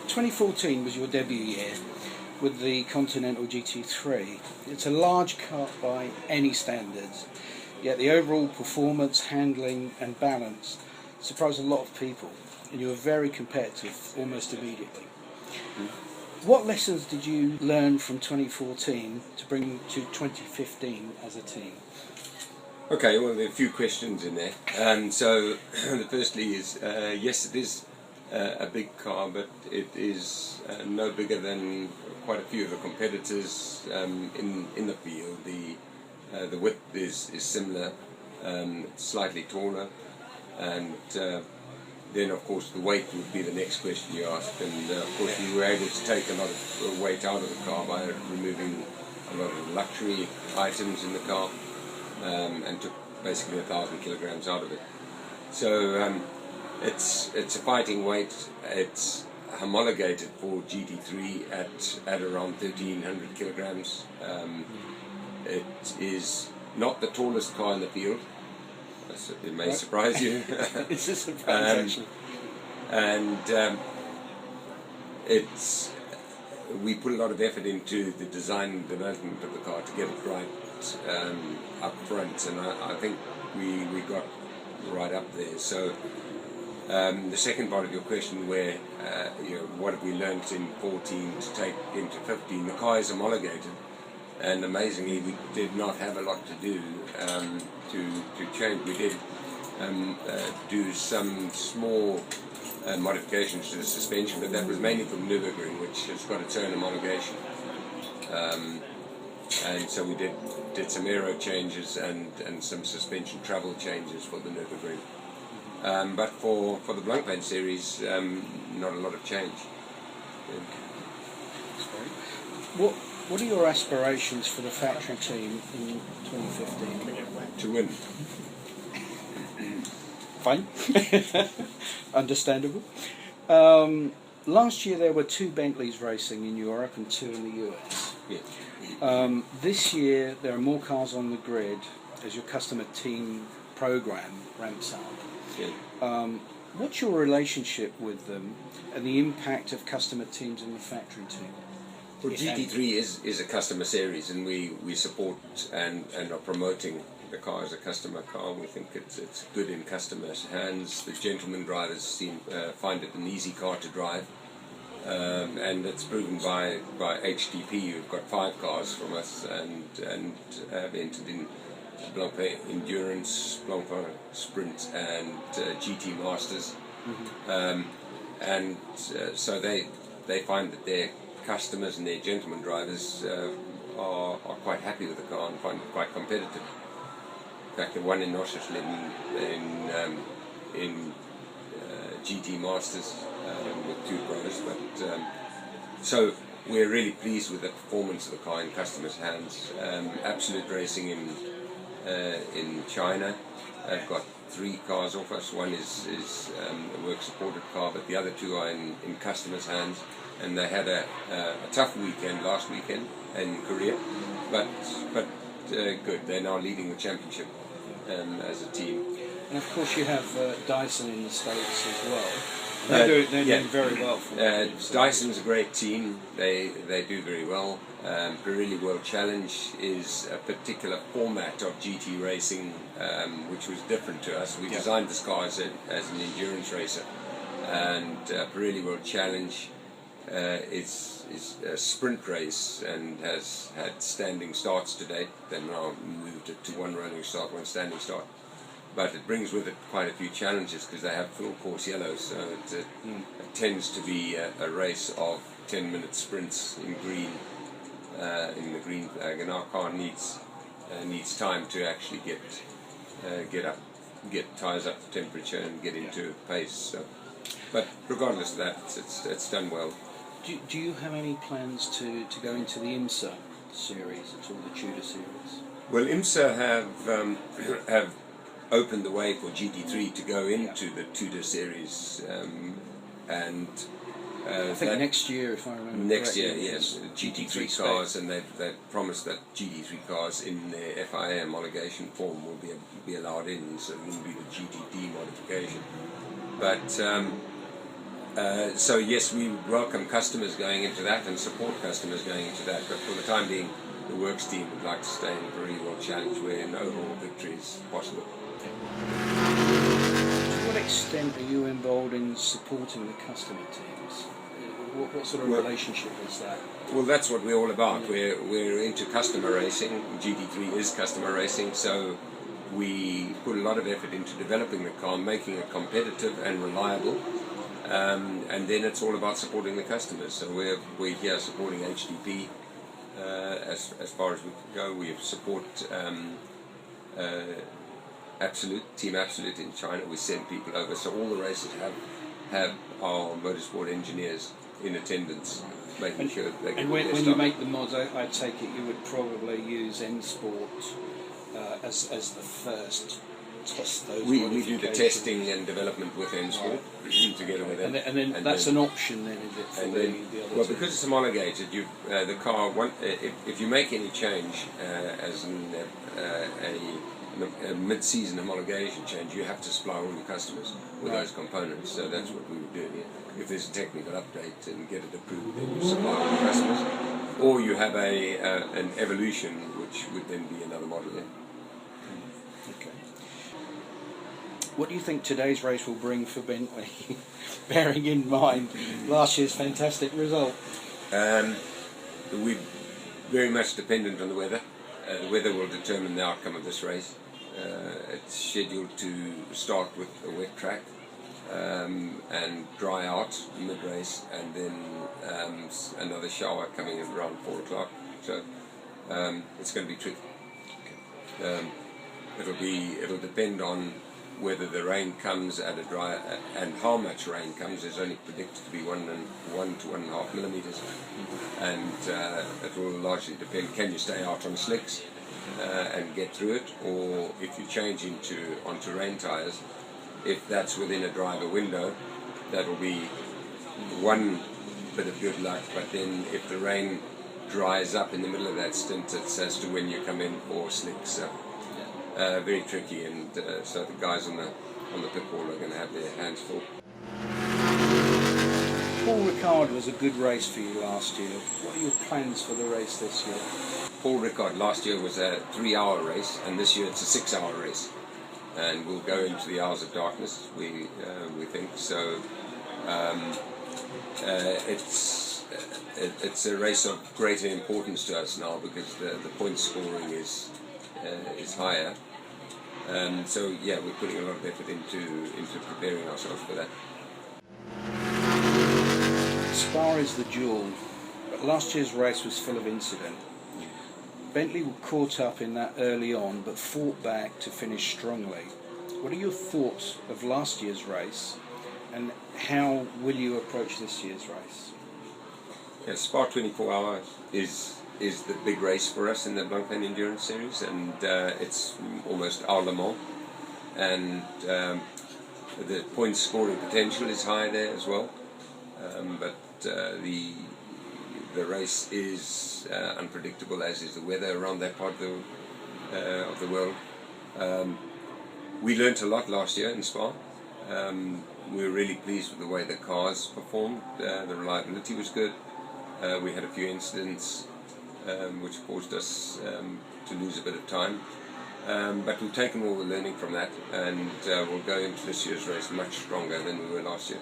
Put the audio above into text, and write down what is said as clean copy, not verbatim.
2014 was your debut year with the Continental GT3. It's a large car by any standards, yet the overall performance, handling and balance surprised a lot of people, and you were very competitive almost immediately. What lessons did you learn from 2014 to bring to 2015 as a team? Okay, well, there are a few questions in there. So, the firstly is, yes, it is a big car, but it is no bigger than quite a few of the competitors in the field. The width is similar, slightly taller, and then of course the weight would be the next question you asked. And of course we were able to take a lot of weight out of the car by removing a lot of luxury items in the car, and took basically 1,000 kilograms out of it. So it's a fighting weight. It's homologated for GT3 at around 1,300 kilograms. It is not the tallest car in the field. It may surprise you. It's a surprise, actually. And we put a lot of effort into the design and development of the car to get it right up front, and I think we got right up there. So the second part of your question, where what have we learnt in 14 to take into 15? The car is homologated, and amazingly we did not have a lot to do to change. We did do some small modifications to the suspension, but that was mainly from Nürburgring, which has got its own homologation. And so we did some aero changes and some suspension travel changes for the Nürburgring. But for the Blancpain series, not a lot of change. What are your aspirations for the factory team in 2015? To win. Fine. Understandable. Last year there were 2 Bentleys racing in Europe and 2 in the US. Yeah. This year there are more cars on the grid as your customer team program ramps up. Yeah. What's your relationship with them and the impact of customer teams in the factory team? Well, GT3 is a customer series, and we support and are promoting the car as a customer car. We think it's good in customers' hands. The gentleman drivers find it an easy car to drive, and it's proven by HTP, who've got 5 cars from us and have entered in Blancpain Endurance, Blancpain Sprint, and GT Masters. So they find that their customers and their gentleman drivers are quite happy with the car and find it quite competitive. In fact, the one in Oschersleben in GT Masters with 2 brothers. But so we're really pleased with the performance of the car in customers' hands. Absolute Racing in China have got 3 cars off us. One is a work-supported car, but the other 2 are in customers' hands. And they had a tough weekend last weekend in Korea, but good. They're now leading the championship as a team. And of course you have Dyson in the States as well. They're doing very well. Dyson's a great team. They do very well. Pirelli World Challenge is a particular format of GT racing, which was different to us. We designed this car as an endurance racer, and Pirelli World Challenge is a sprint race and has had standing starts to date. They've now moved it to 1 rolling start, 1 standing start. But it brings with it quite a few challenges because they have full course yellows, so it tends to be a race of 10-minute sprints in green, in the green flag, and our car needs time to actually get tyres up to temperature and get into pace. So, but regardless of that, it's done well. Do you have any plans to go into the IMSA series at all, the Tudor series? Well, IMSA have opened the way for GT3 to go into the Tudor series, and I think next year, if I remember next correctly, year, yes, GT3 cars, and they've promised that GT3 cars in their FIA homologation form will be allowed in, so it wouldn't be the GTD modification. But So yes, we welcome customers going into that and support customers going into that, but for the time being, the works team would like to stay in a very world challenge where an overall victory is possible. To what extent are you involved in supporting the customer teams? What sort of relationship is that? Well, that's what we're all about. We're into customer racing. GT3 is customer racing, so we put a lot of effort into developing the car, making it competitive and reliable. And then it's all about supporting the customers. So we're here supporting HDP as far as we can go. We support Team Absolute in China. We send people over. So all the races have our motorsport engineers in attendance, making sure that they get. And when you make the mods, I take it you would probably use N Sport as the first. Test those we do the testing and development with N Sport together with them. And then that's an option then, is it, for the other well, two? because it's homologated, the car, if you make any change, as in a mid-season homologation change, you have to supply all your customers with those components. So that's what we would do. If there's a technical update and get it approved, then you supply all your customers. Or you have an evolution, which would then be another model then. Okay. What do you think today's race will bring for Bentley, bearing in mind last year's fantastic result? We're very much dependent on the weather. The weather will determine the outcome of this race. It's scheduled to start with a wet track and dry out mid-race, and then another shower coming in around 4 o'clock. So it's going to be tricky. It'll depend on whether the rain comes at a dry and how much rain comes. There's only predicted to be 1 to 1.5 millimeters, and it will largely depend. Can you stay out on slicks and get through it, or if you change onto rain tires, if that's within a driver window, that will be one bit of good luck. But then if the rain dries up in the middle of that stint, it's as to when you come in for slicks. So, very tricky, and so the guys on the pit wall are going to have their hands full. Paul Ricard was a good race for you last year. What are your plans for the race this year? Paul Ricard last year was a 3-hour race, and this year it's a 6-hour race, and we'll go into the hours of darkness. We think so. It's a race of greater importance to us now because the point scoring is higher. So yeah, we're putting a lot of effort into preparing ourselves for that. Spa is the jewel, but last year's race was full of incident. Bentley were caught up in that early on, but fought back to finish strongly. What are your thoughts of last year's race, and how will you approach this year's race? Yeah, Spa 24 Hours is the big race for us in the Blancpain Endurance Series, and it's almost our Le Mans, and the point scoring potential is high there as well, but the race is unpredictable, as is the weather around that part of the world. We learnt a lot last year in Spa. We were really pleased with the way the cars performed. The reliability was good. We had a few incidents which caused us to lose a bit of time, but we've taken all the learning from that, and we'll go into this year's race much stronger than we were last year.